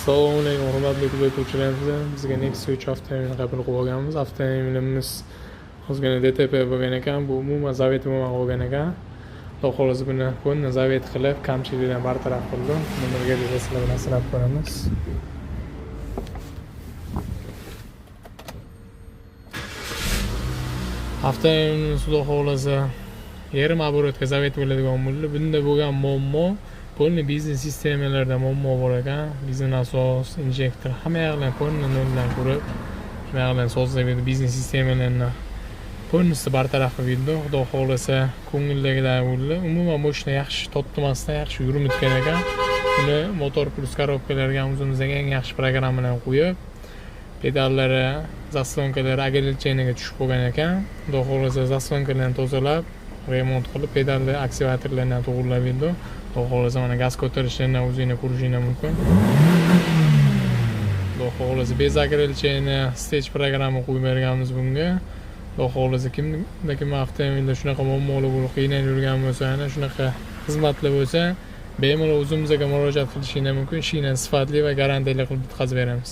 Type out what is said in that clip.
Assalomu alaykum hurmatli kuzatuvchilarimiz. Bizga Nexia 3 avtomobilni qabul qilib olganmiz. Avtomobilimiz ozgina DTP bo'lgan ekan. Bu umuman zavet bo'lgan ekan. Xudo xolasa buni ko'nni zavet qilib, kamchiliklarni bartaraf qildim. Buni birga sizlar bilan sinab ko'ramiz. Avtomobilimiz xudo xolasa yarim оборотga zavet bo'ladigan bo'ldi. Bunda bo'lgan muammo polni biznes sistemalarda muammo bor ekan. Biznes asos, injektor hamma yoqdan polni noldan qurib, hamma yoqdan sozlaydi biznes sistemalarni. Polnisi bartaraf qildi. Xudo xolasa ko'ngildagidek bo'ldi. Umuman mashina yaxshi totmasdan yaxshi yurib o'tgan ekan. Buni motor plus korobkalarga o'zimizga eng yaxshi programmalarni qo'yib, pedallari, zaslonkalari agilcheniga tushib qolgan ekan. Xudo xolasa zaslonkalarni tozalab, remont qilib, pedalni, aktivatorlarni to'g'rilab berdi. Xudo xolasa mana gaz ko'tarishlarni o'zingizga ko'rishingiz mumkin. Xudo xolasa bez agilcheni stage programma qo'yib berganmiz bunga. Xudo xolasa kim avtomobilda shunaqa muammolar bo'lib qiynalib yurgan bo'lsa, ana shunaqa xizmatlar bo'lsa, bemalol o'zimizga murojaat qilishingiz mumkin. Ishinglarni sifatli va garantiyali qilib bitkazib beramiz.